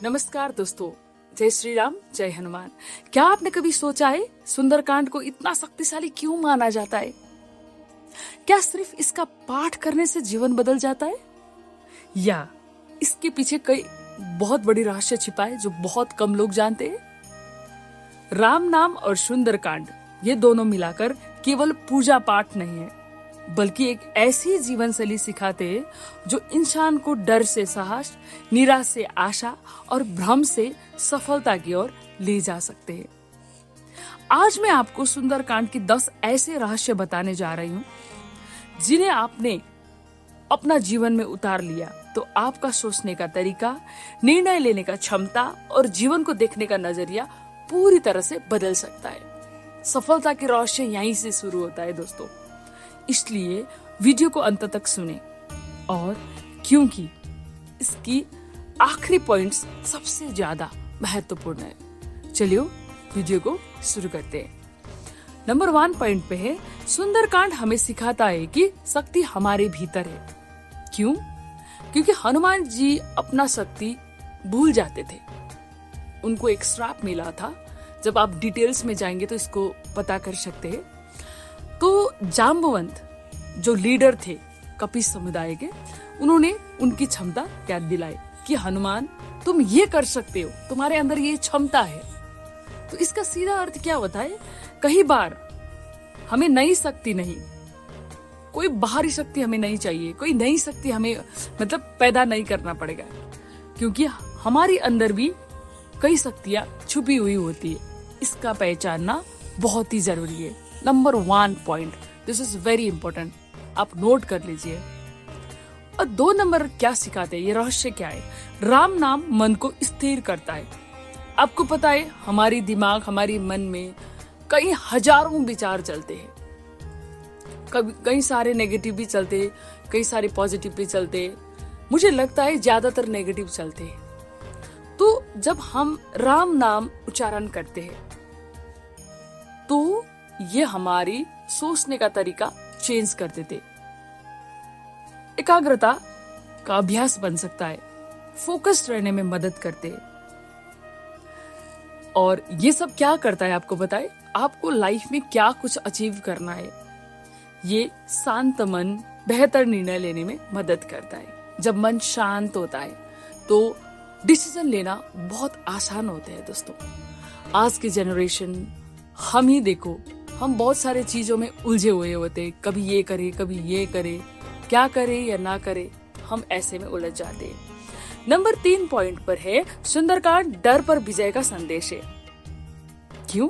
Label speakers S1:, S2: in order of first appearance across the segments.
S1: नमस्कार दोस्तों, जय श्री राम, जय हनुमान। क्या आपने कभी सोचा है सुंदरकांड को इतना शक्तिशाली क्यों माना जाता है? क्या सिर्फ इसका पाठ करने से जीवन बदल जाता है, या इसके पीछे कई बहुत बड़ी रहस्य छिपा है जो बहुत कम लोग जानते हैं? राम नाम और सुंदरकांड ये दोनों मिलाकर केवल पूजा पाठ नहीं है, बल्कि एक ऐसी जीवन शैली सिखाते हैं जो इंसान को डर से साहस, निराश से आशा और भ्रम से सफलता की ओर ले जा सकते हैं। आज मैं आपको सुंदरकांड की 10 ऐसे रहस्य बताने जा रही हूँ जिन्हें आपने अपना जीवन में उतार लिया तो आपका सोचने का तरीका, निर्णय लेने का क्षमता और जीवन को देखने का नजरिया पूरी तरह से बदल सकता है। सफलता के रहस्य यहीं से शुरू होता है दोस्तों, इसलिए वीडियो को अंत तक सुने, और क्योंकि इसकी आखिरी पॉइंट्स सबसे ज्यादा महत्वपूर्ण है। चलिए वीडियो को शुरू करते हैं। नंबर 1 पॉइंट पे है, सुंदरकांड हमें सिखाता है कि शक्ति हमारे भीतर है। क्यों? क्योंकि हनुमान जी अपना शक्ति भूल जाते थे। उनको एक श्राप मिला था, जब आप डिटेल्स में जाएंगे तो इसको पता कर सकते हैं। तो जाम्बवंत जो लीडर थे कपिस समुदाय के, उन्होंने उनकी क्षमता याद दिलाई कि हनुमान तुम ये कर सकते हो, तुम्हारे अंदर ये क्षमता है। तो इसका सीधा अर्थ क्या होता है? कई बार हमें नई शक्ति नहीं, कोई बाहरी शक्ति हमें नहीं चाहिए, कोई नई शक्ति हमें पैदा नहीं करना पड़ेगा, क्योंकि हमारी अंदर भी कई शक्तियां छुपी हुई होती है। इसका पहचानना बहुत ही जरूरी है। Number 1 point, this is very important, आप नोट कर लीजिए। और 2 नंबर क्या सिखाते हैं, ये रहस्य क्या है? राम नाम मन को स्थिर करता है। आपको पता है हमारी दिमाग, हमारी मन में कई हजारों विचार चलते हैं। कई सारे नेगेटिव भी चलते हैं, कई सारे पॉजिटिव भी चलते हैं। मुझे लगता है ज्यादातर नेगेटिव चलते हैं। तो जब हम राम नाम उच्चारण करते हैं तो ये हमारी सोचने का तरीका चेंज कर देते, एकाग्रता का अभ्यास बन सकता है, फोकस्ड रहने में मदद करते। और ये सब क्या करता है आपको बताए, आपको लाइफ में क्या कुछ अचीव करना है, ये शांत मन बेहतर निर्णय लेने में मदद करता है। जब मन शांत होता है तो डिसीजन लेना बहुत आसान होता है दोस्तों। आज की जनरेशन, हम ही देखो, हम बहुत सारे चीजों में उलझे हुए होते, कभी ये करे कभी ये करे, क्या करे या ना करे, हम ऐसे में उलझ जाते हैं। नंबर 3 पॉइंट पर है, सुंदरकांड डर पर विजय का संदेश है। क्यों?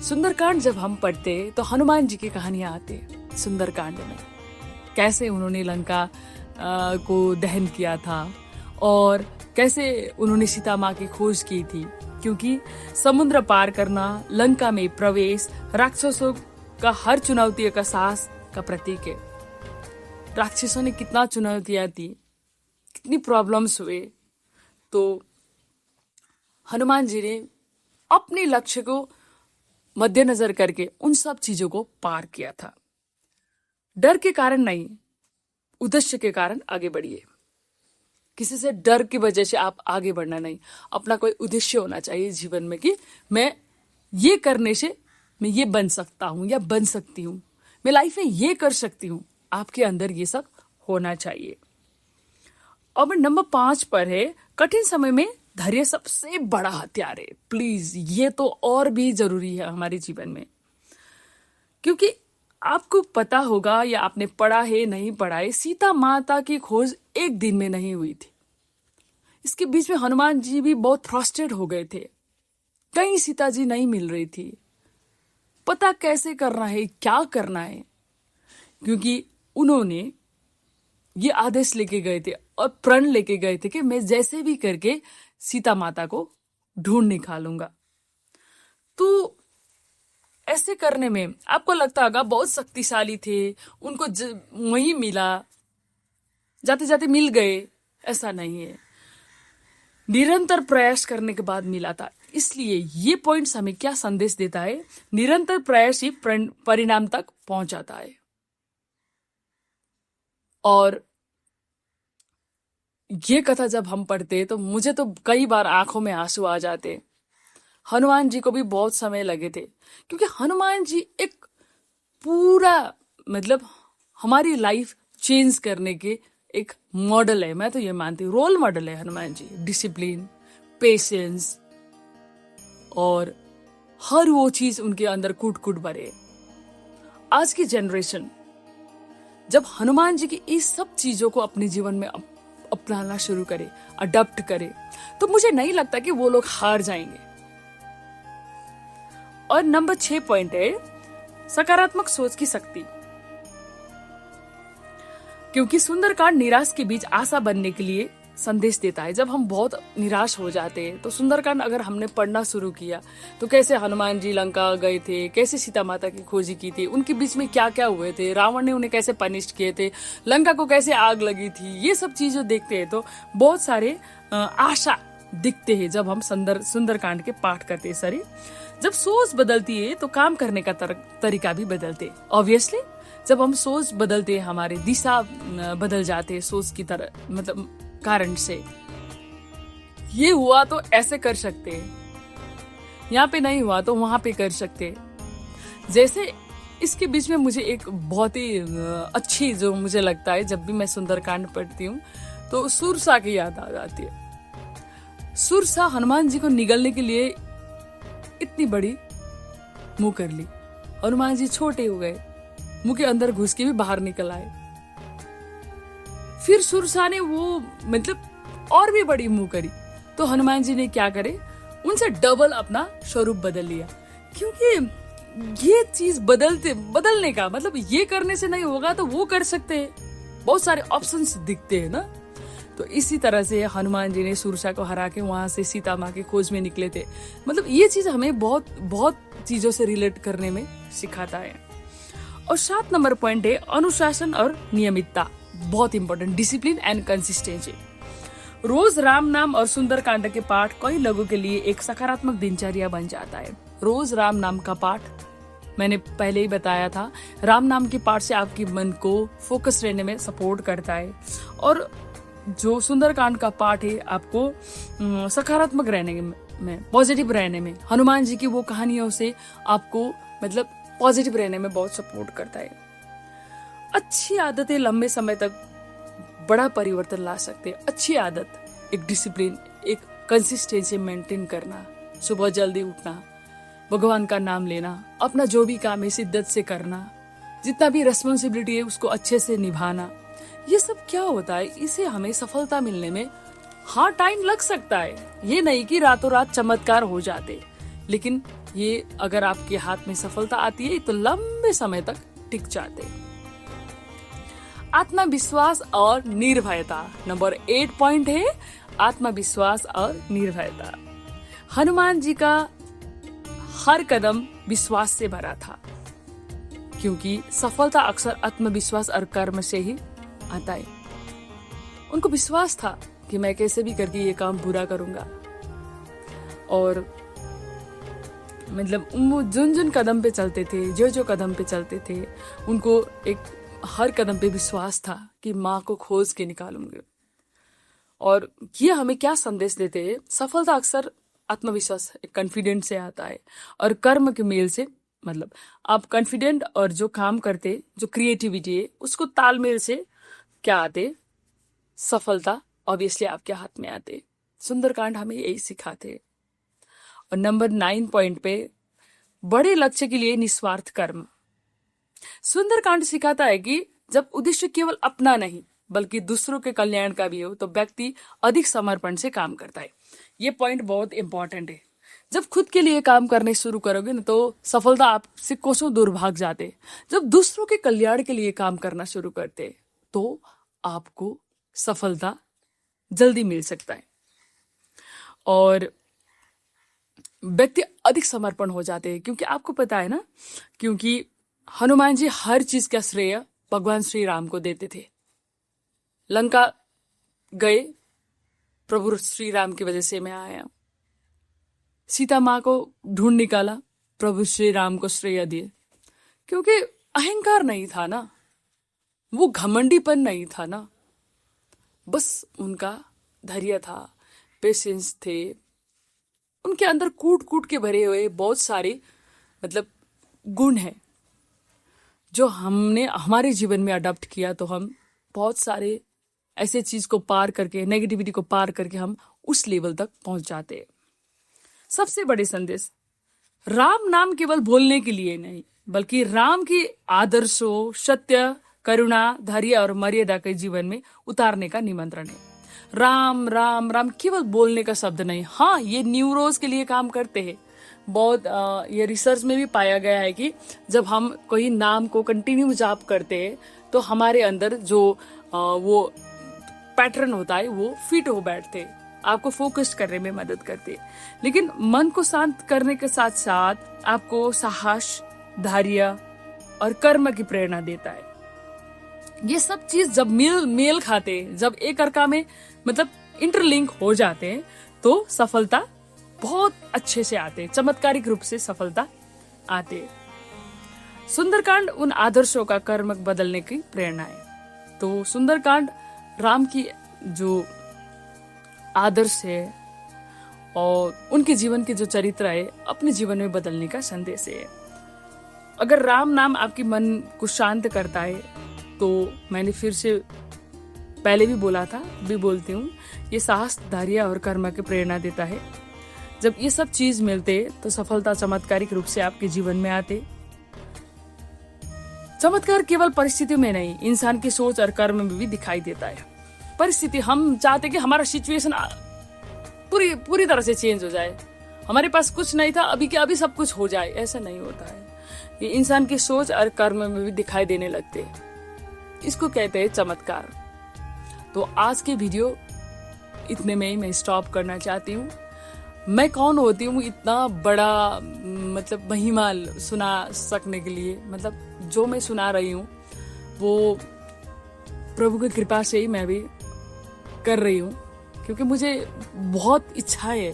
S1: सुंदरकांड जब हम पढ़ते तो हनुमान जी की कहानियां आती है सुंदरकांड में, कैसे उन्होंने लंका को दहन किया था और कैसे उन्होंने सीता माँ की खोज की थी, क्योंकि समुद्र पार करना, लंका में प्रवेश राक्षसों का हर चुनौती का साहस का प्रतीक है। राक्षसों ने कितना चुनौतियां दी, कितनी प्रॉब्लम्स हुए, तो हनुमान जी ने अपने लक्ष्य को मद्देनजर करके उन सब चीजों को पार किया था। डर के कारण नहीं, उद्देश्य के कारण आगे बढ़िए। किसी से डर की वजह से आप आगे बढ़ना नहीं, अपना कोई उद्देश्य होना चाहिए जीवन में कि मैं ये करने से मैं ये बन सकता हूं या बन सकती हूं, मैं लाइफ में ये कर सकती हूं। आपके अंदर ये सब होना चाहिए। अब नंबर 5 पर है, कठिन समय में धैर्य सबसे बड़ा हथियार है। प्लीज, ये तो और भी जरूरी है हमारे जीवन में, क्योंकि आपको पता होगा या आपने पढ़ा है नहीं पढ़ा है, सीता माता की खोज एक दिन में नहीं हुई थी। इसके बीच में हनुमान जी भी बहुत फ्रस्ट्रेट हो गए थे, कहीं सीता जी नहीं मिल रही थी, पता कैसे करना है, क्या करना है, क्योंकि उन्होंने ये आदेश लेके गए थे और प्रण लेके गए थे कि मैं जैसे भी करके सीता माता को ढूंढ निकालूंगा। तो ऐसे करने में आपको लगता होगा बहुत शक्तिशाली थे, उनको वही मिला, जाते जाते मिल गए, ऐसा नहीं है। निरंतर प्रयास करने के बाद मिला था। इसलिए ये पॉइंट्स हमें क्या संदेश देता है? निरंतर प्रयास ही परिणाम तक पहुंचाता है। और ये कथा जब हम पढ़ते तो मुझे तो कई बार आंखों में आंसू आ जाते। हनुमान जी को भी बहुत समय लगे थे, क्योंकि हनुमान जी एक पूरा मतलब हमारी लाइफ चेंज करने के एक मॉडल है। मैं तो ये मानती हूँ रोल मॉडल है हनुमान जी। डिसिप्लिन, पेशेंस और हर वो चीज उनके अंदर कूट कूट भरे। आज की जनरेशन जब हनुमान जी की इस सब चीजों को अपने जीवन में अपनाना शुरू करे, अडॉप्ट करे, तो मुझे नहीं लगता कि वो लोग हार जाएंगे। और नंबर 6 पॉइंट है सकारात्मक सोच की शक्ति। क्योंकि सुंदरकांड निराश के बीच आशा बनने के लिए संदेश देता है। जब हम बहुत निराश हो जाते हैं तो सुंदरकांड अगर हमने पढ़ना शुरू किया तो कैसे हनुमान जी लंका गए थे, कैसे सीता माता की खोजी की थी, उनके बीच में क्या क्या हुए थे, रावण ने उन्हें कैसे पनिश किए थे, लंका को कैसे आग लगी थी, ये सब चीजें देखते हैं तो बहुत सारे आशा दिखते हैं जब हम सुंदरकांड के पाठ करते हैं। सॉरी, जब सोच बदलती है तो काम करने का तरीका भी बदलते। ऑब्वियसली जब हम सोच बदलते हैं हमारी दिशा बदल जाते हैं सोच की तरह मतलब कारण से। ये हुआ तो ऐसे कर सकते हैं, यहाँ पे नहीं हुआ तो वहां पे कर सकते हैं। जैसे इसके बीच में मुझे एक बहुत ही अच्छी जो मुझे लगता है जब भी मैं सुंदरकांड पढ़ती हूँ तो सुरसा की याद आ जाती है। सुरसा हनुमान जी को निगलने के लिए इतनी बड़ी मुंह कर ली, हनुमान जी छोटे हो गए, मुंह के अंदर घुस के भी बाहर निकल आए। फिर सुरसा ने वो मतलब और भी बड़ी मुंह करी तो हनुमान जी ने क्या करे, उनसे डबल अपना स्वरूप बदल लिया। क्योंकि ये चीज बदलने का मतलब ये करने से नहीं होगा तो वो कर सकते हैं, बहुत सारे ऑप्शंस दिखते हैं ना। तो इसी तरह से हनुमान जी ने सुरसा को हरा के वहां से सीता माँ की खोज में निकले थे। मतलब ये चीज हमें बहुत बहुत चीजों से रिलेट करने में सिखाता है। और 7 नंबर पॉइंट है अनुशासन और नियमितता। बहुत इंपॉर्टेंट, डिसिप्लिन एंड कंसिस्टेंसी। रोज राम नाम और सुंदरकांड के पाठ कई लोगों के लिए एक सकारात्मक दिनचर्या बन जाता है। रोज राम नाम का पाठ मैंने पहले ही बताया था, राम नाम के पाठ से आपके मन को फोकस रहने में सपोर्ट करता है। और जो सुंदरकांड का पाठ है आपको सकारात्मक रहने में, पॉजिटिव रहने में, हनुमान जी की वो कहानियों से आपको मतलब पॉजिटिव रहने में बहुत सपोर्ट करता है। अच्छी आदतें लंबे समय तक बड़ा परिवर्तन ला सकते हैं। अच्छी आदत, एक डिसिप्लिन, एक कंसिस्टेंसी मेंटेन करना, सुबह जल्दी उठना, भगवान का नाम लेना, अपना जो भी काम है शिद्दत से करना, जितना भी रेस्पॉन्सिबिलिटी है उसको अच्छे से निभाना, ये सब क्या होता है, इसे हमें सफलता मिलने में हाँ टाइम लग सकता है। ये नहीं कि रातों रात चमत्कार हो जाते, लेकिन ये अगर आपके हाथ में सफलता आती है तो लंबे समय तक टिक जाते। आत्मविश्वास और निर्भयता। नंबर 8 पॉइंट है आत्मविश्वास और निर्भयता। हनुमान जी का हर कदम विश्वास से भरा था, क्योंकि सफलता अक्सर आत्मविश्वास और कर्म से ही आता है। उनको विश्वास था कि मैं कैसे भी करके ये काम पूरा करूंगा। और मतलब जिन कदम पे चलते थे, जो कदम पे चलते थे, उनको एक हर कदम पे विश्वास था कि माँ को खोज के निकालूंगे। और ये हमें क्या संदेश देते हैं, सफलता अक्सर आत्मविश्वास, कॉन्फिडेंट से आता है और कर्म के मेल से। मतलब आप कॉन्फिडेंट और जो काम करते, जो क्रिएटिविटी है, उसको तालमेल से क्या आते, सफलता ऑब्वियसली आपके हाथ में आते। सुंदरकांड हमें यही सिखाते। और नंबर 9 पॉइंट पे बड़े लक्ष्य के लिए निस्वार्थ कर्म। सुंदरकांड सिखाता है कि जब उद्देश्य केवल अपना नहीं बल्कि दूसरों के कल्याण का भी हो तो व्यक्ति अधिक समर्पण से काम करता है। ये पॉइंट बहुत इंपॉर्टेंट है। जब खुद के लिए काम करने शुरू करोगे ना तो सफलता आपसे कोसों दूर भाग जाते। जब दूसरों के कल्याण के लिए काम करना शुरू करते तो आपको सफलता जल्दी मिल सकता है और व्यक्ति अधिक समर्पण हो जाते हैं। क्योंकि आपको पता है ना, क्योंकि हनुमान जी हर चीज का श्रेय भगवान श्री राम को देते थे। लंका गए, प्रभु श्री राम की वजह से मैं आया। सीता माँ को ढूंढ निकाला, प्रभु श्री राम को श्रेय दिए। क्योंकि अहंकार नहीं था ना, वो घमंडीपन नहीं था ना, बस उनका धैर्य था, पेशेंस थे, उनके अंदर कूट कूट के भरे हुए बहुत सारे मतलब गुण हैं जो हमने हमारे जीवन में अडॉप्ट किया, तो हम बहुत सारे ऐसे चीज को पार करके, नेगेटिविटी को पार करके हम उस लेवल तक पहुंच जाते हैं। सबसे बड़े संदेश, राम नाम केवल बोलने के लिए नहीं, बल्कि राम के आदर्शों, सत्य, करुणा, धैर्य और मर्यादा के जीवन में उतारने का निमंत्रण है। राम राम राम केवल बोलने का शब्द नहीं। हाँ, ये न्यूरोज के लिए काम करते हैं। बहुत ये रिसर्च में भी पाया गया है कि जब हम कोई नाम को कंटिन्यू जाप करते हैं तो हमारे अंदर जो वो पैटर्न होता है वो फिट हो बैठते हैं, आपको फोकस करने में मदद करते हैं। लेकिन मन को शांत करने के साथ साथ आपको साहस, धैर्य और कर्म की प्रेरणा देता है। ये सब चीज जब मेल खाते हैं, जब एक अर्का में मतलब इंटरलिंक हो जाते हैं, तो सफलता बहुत अच्छे से आते हैं, चमत्कारिक रूप से सफलता आते हैं। सुंदरकांड उन आदर्शों का कर्म बदलने की प्रेरणा है। तो सुंदरकांड राम की जो आदर्श है और उनके जीवन के जो चरित्र है, अपने जीवन में बदलने का संदेश है। अगर राम नाम आपके मन को शांत करता है, तो मैंने फिर से पहले भी बोला था, भी बोलती हूँ, ये साहस, धैर्य और कर्म की प्रेरणा देता है। जब ये सब चीज मिलते तो सफलता चमत्कारिक रूप से आपके जीवन में आते। चमत्कार केवल परिस्थितियों में नहीं, इंसान की सोच और कर्म में भी दिखाई देता है। परिस्थिति, हम चाहते कि हमारा सिचुएशन पूरी तरह से चेंज हो जाए, हमारे पास कुछ नहीं था अभी के अभी सब कुछ हो जाए, ऐसा नहीं होता है। ये इंसान की सोच और कर्म में भी दिखाई देने लगते हैं, इसको कहते हैं चमत्कार। तो आज के वीडियो इतने में ही मैं स्टॉप करना चाहती हूँ। मैं कौन होती हूँ इतना बड़ा मतलब महिमा सुना सकने के लिए, मतलब जो मैं सुना रही हूँ वो प्रभु की कृपा से ही मैं भी कर रही हूँ, क्योंकि मुझे बहुत इच्छा है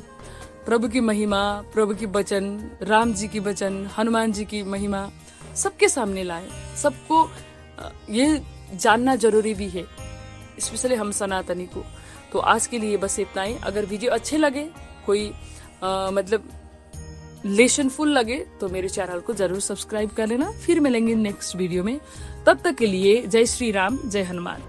S1: प्रभु की महिमा, प्रभु की वचन, राम जी की वचन, हनुमान जी की महिमा सबके सामने लाए। सबको ये जानना जरूरी भी है, स्पेशली हम सनातनी को। तो आज के लिए बस इतना ही। अगर वीडियो अच्छे लगे, कोई मतलब लेसनफुल लगे, तो मेरे चैनल को जरूर सब्सक्राइब कर लेना। फिर मिलेंगे नेक्स्ट वीडियो में, तब तक के लिए जय श्री राम, जय हनुमान।